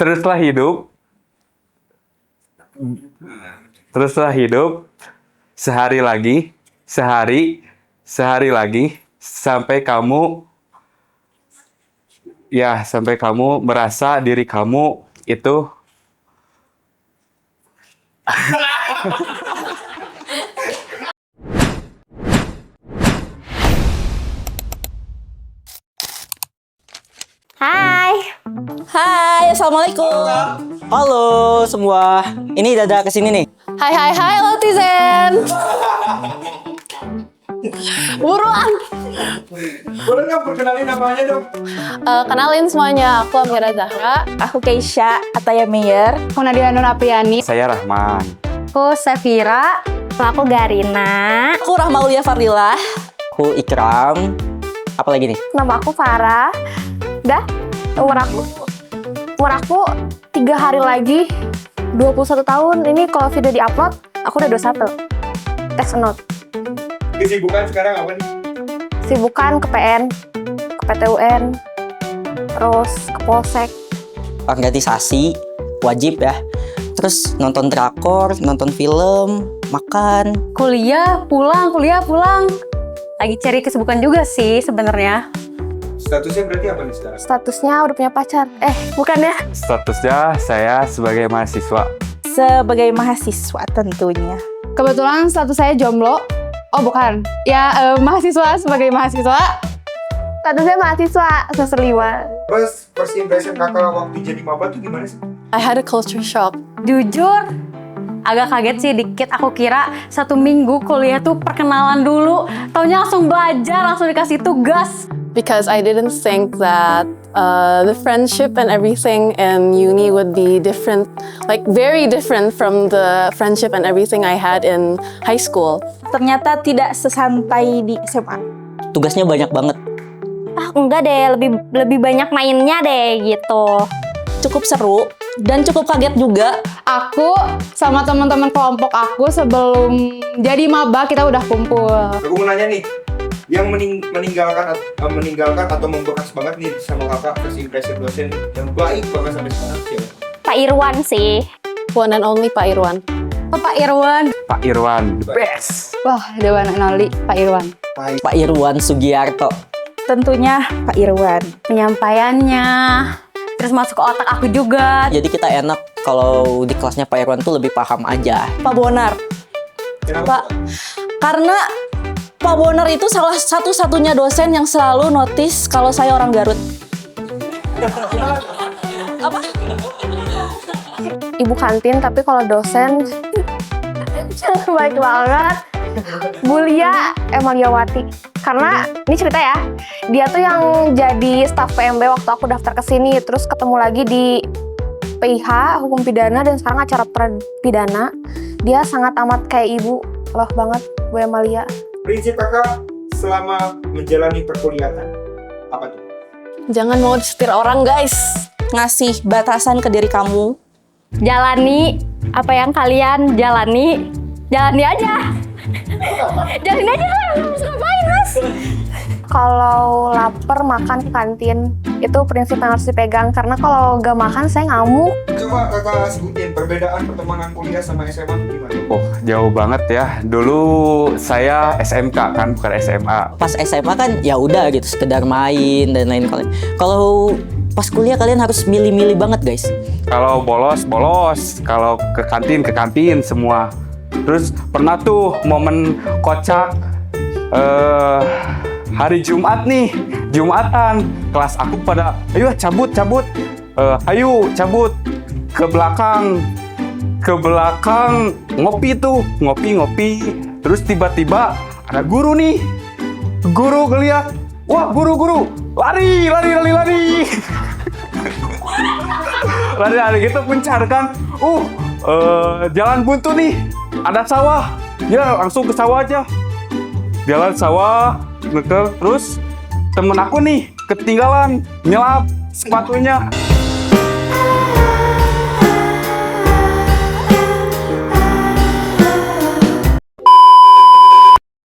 teruslah hidup. Teruslah hidup sehari lagi, sehari lagi sampai kamu merasa diri kamu itu Hai, assalamualaikum. Halo semua. Ini Dada kesini nih. Hai Lotizen. Buruan. Boleh nggak perkenalin namanya dong? Kenalin semuanya, aku Amira Zahra. Aku Keisha Ataya Meyer. Aku Nadia Nur Apriani. saya Rahman. Aku Safira. Aku Garina. Aku Rahmaulia Fardila. Aku Ikram. Apa lagi nih? Nama aku Farah. Dah, umur aku 3 hari lagi 21 tahun. Ini kalau video di-upload, aku udah 21. Take a note. Kesibukan sekarang apa nih? Sibukan ke PN, ke PTUN, terus ke Polsek. Organisasi wajib ya. Terus nonton drakor, nonton film, makan. Kuliah pulang. Lagi cari kesibukan juga sih sebenarnya. Statusnya berarti apa nih sekarang? Statusnya udah punya pacar. Bukan ya? Statusnya saya sebagai mahasiswa. Sebagai mahasiswa tentunya. Kebetulan status saya jomblo. Oh bukan, ya mahasiswa sebagai mahasiswa. Statusnya mahasiswa semester 5. First impression kakak waktu jadi maba tuh gimana sih? I had a culture shock. Jujur, agak kaget sih dikit. Aku kira 1 minggu kuliah tuh perkenalan dulu. Taunya langsung belajar, langsung dikasih tugas. Because I didn't think that the friendship and everything in uni would be different, like very different from the friendship and everything I had in high school. Ternyata tidak sesantai di SMA. Tugasnya banyak banget. Enggak deh, lebih banyak mainnya deh gitu. Cukup seru dan cukup kaget juga. Aku sama teman-teman kelompok aku sebelum jadi maba kita udah kumpul. Aku mau nanya nih, yang meninggalkan atau membekas banget nih sama kakak first impression dosen yang baik banget sampai sekarang siapa? Pak Irwan sih. One and only Pak Irwan. Pak Irwan. Pak Irwan, the best. Wah, the one and only Pak Irwan. Pak Irwan Sugiarto. Tentunya Pak Irwan. Penyampaiannya, terus masuk ke otak aku juga. Jadi kita enak kalau di kelasnya Pak Irwan tuh lebih paham aja. Pak Bonar. Kenapa? Karena Pak Bonar itu salah satu-satunya dosen yang selalu notice kalau saya orang Garut. Apa? Ibu kantin, tapi kalau dosen baik banget. Bulia Emaliawati. Karena ini cerita ya, dia tuh yang jadi staf PMB waktu aku daftar ke sini, terus ketemu lagi di PIH Hukum Pidana dan sekarang acara pidana. Dia sangat amat kayak ibu, loh banget Bu Emalia. Prinsip kakak selama menjalani perkuliahan apa tuh? Jangan mau disetir orang, guys. Ngasih batasan ke diri kamu. Jalani apa yang kalian jalani aja. Jalani aja lah, harus ngapain mas? Kalau lapar makan ke kantin, itu prinsip yang harus dipegang. Karena kalau gak makan saya ngamuk. Coba kakak sebutin perbedaan pertemanan kuliah sama SMA gimana? Oh, jauh banget ya. Dulu saya SMK kan, bukan SMA. Pas SMA kan ya udah gitu, sekedar main dan lain kali. Kalau pas kuliah kalian harus milih-milih banget guys. Kalau bolos, kalau ke kantin semua. Terus pernah tuh momen kocak hari Jumat nih, Jumatan, kelas aku pada ayo cabut, ayo cabut ke belakang ngopi, terus tiba-tiba ada guru nih, guru ngeliat, wah guru lari lari gitu mencarkan, jalan buntu nih, ada sawah, ya langsung ke sawah aja, jalan sawah, terus temen aku nih ketinggalan nyelap sepatunya.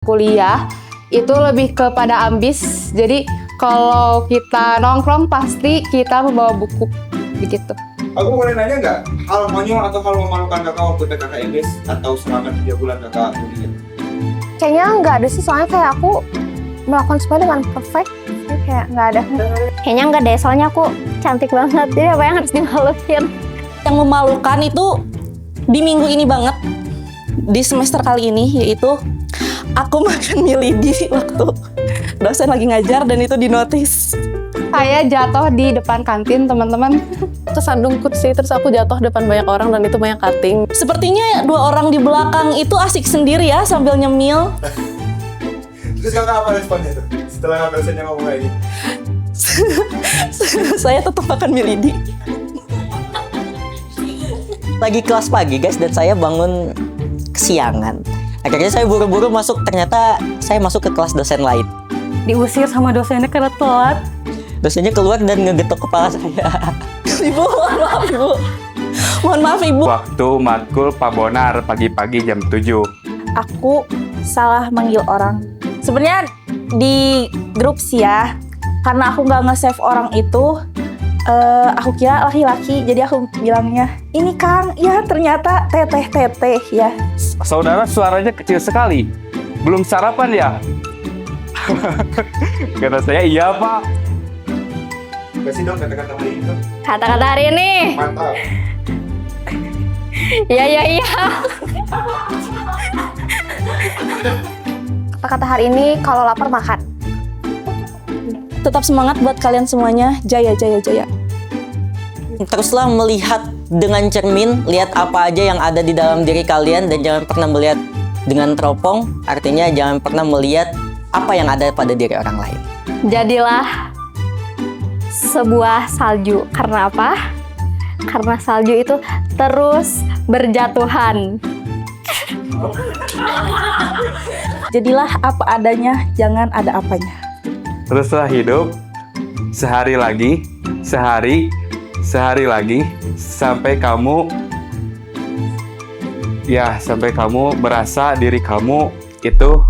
Kuliah itu lebih kepada ambis. Jadi kalau kita nongkrong pasti kita membawa buku begitu. Aku boleh nanya nggak hal konyol atau hal memalukan kakak waktu PKKMB atau selama 3 bulan kakak kuliah? Kayaknya nggak ada sih, soalnya kayak aku melakukan semua dengan perfect. Jadi kayak nggak ada. Kayaknya enggak deh, soalnya aku cantik banget. Jadi apa yang harus dimaluin? Yang memalukan itu di minggu ini banget, di semester kali ini, yaitu aku makan mie lidi waktu dosen lagi ngajar dan itu dinotis. Saya jatuh di depan kantin, teman-teman. Kesandung sih, terus aku jatuh depan banyak orang dan itu banyak cutting. Sepertinya 2 orang di belakang itu asik sendiri ya sambil nyemil. Terus kakak apa responnya tuh? Setelah dosennya ngomong kayak gitu? Saya tetap makan mie lidi. Lagi kelas pagi guys, dan saya bangun kesiangan. Akhirnya saya buru-buru masuk, ternyata saya masuk ke kelas dosen lain. Diusir sama dosennya karena telat. Dosennya keluar dan ngegetok kepala saya. Ibu, mohon maaf Ibu. Mohon maaf Ibu. Waktu matkul Pak Bonar pagi-pagi jam 7. Aku salah manggil orang. Sebenarnya di grup sih ya, karena aku nggak nge-save orang itu, aku kira laki-laki, jadi aku bilangnya, ini Kang, ya ternyata teteh ya. Saudara suaranya kecil sekali. Belum sarapan ya? Kata saya, iya Pak. Kasih dong kata-kata hari itu. Kata-kata hari ini. Mantap. Iya. Kata-kata hari ini, kalau lapar makan. Tetap semangat buat kalian semuanya. Jaya. Teruslah melihat dengan cermin, lihat apa aja yang ada di dalam diri kalian, dan jangan pernah melihat dengan teropong, artinya jangan pernah melihat apa yang ada pada diri orang lain. Jadilah sebuah salju. Karena apa? Karena salju itu terus berjatuhan. Jadilah apa adanya, jangan ada apanya. Teruslah hidup sehari lagi, sehari lagi, sampai kamu merasa diri kamu itu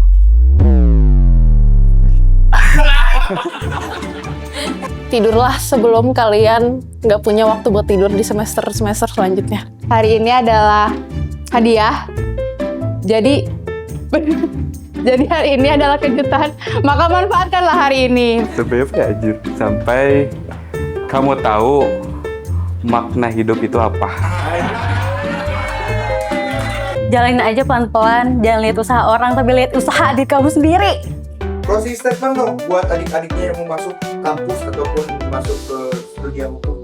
Tidurlah sebelum kalian nggak punya waktu buat tidur di semester selanjutnya. Hari ini adalah hadiah. Jadi hari ini adalah kejutan. Maka manfaatkanlah hari ini. sampai kamu tahu makna hidup itu apa. Jalanin aja pelan-pelan, jangan lihat usaha orang, tapi lihat usaha diri kamu sendiri. Closing statement dong buat adik-adiknya yang mau masuk kampus ataupun masuk ke dunia hukum.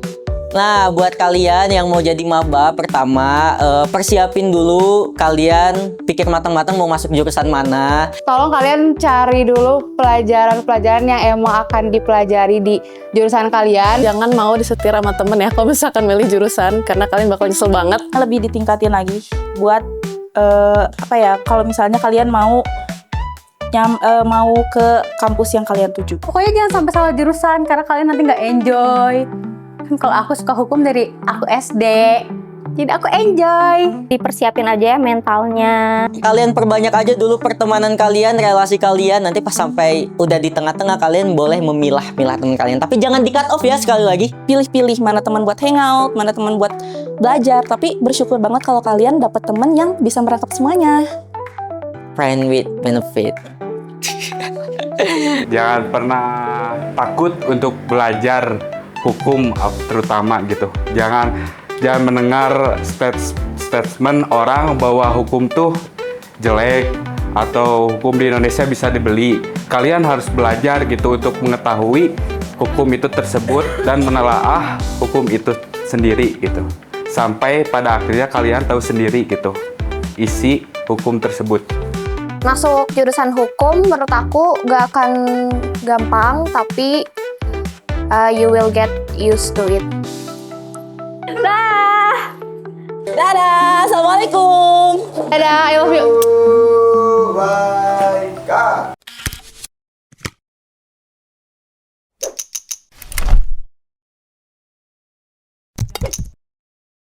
Nah, buat kalian yang mau jadi maba, pertama persiapin dulu, kalian pikir matang-matang mau masuk jurusan mana. Tolong kalian cari dulu pelajaran-pelajaran yang emang akan dipelajari di jurusan kalian. Jangan mau disetir sama temen ya kalau misalkan milih jurusan, karena kalian bakal nyesel banget. Lebih ditingkatin lagi buat kalau misalnya kalian mau ke kampus yang kalian tuju. Pokoknya jangan sampai salah jurusan karena kalian nanti nggak enjoy. Kan kalau aku suka hukum dari aku SD, jadi aku enjoy. Dipersiapin aja ya mentalnya. Kalian perbanyak aja dulu pertemanan kalian, relasi kalian. Nanti pas sampai udah di tengah-tengah, kalian boleh memilah-milah teman kalian. Tapi jangan di cut off ya, sekali lagi. Pilih-pilih mana teman buat hangout, mana teman buat belajar. Tapi bersyukur banget kalau kalian dapat teman yang bisa merangkap semuanya. Friend with benefit. Jangan pernah takut untuk belajar hukum terutama gitu. Jangan mendengar statement orang bahwa hukum tuh jelek atau hukum di Indonesia bisa dibeli. Kalian harus belajar gitu untuk mengetahui hukum itu tersebut dan menelaah hukum itu sendiri gitu. Sampai pada akhirnya kalian tahu sendiri gitu isi hukum tersebut. Masuk jurusan hukum menurut aku gak akan gampang, tapi you will get used to it. Dadah, assalamualaikum. Dadah, I love you.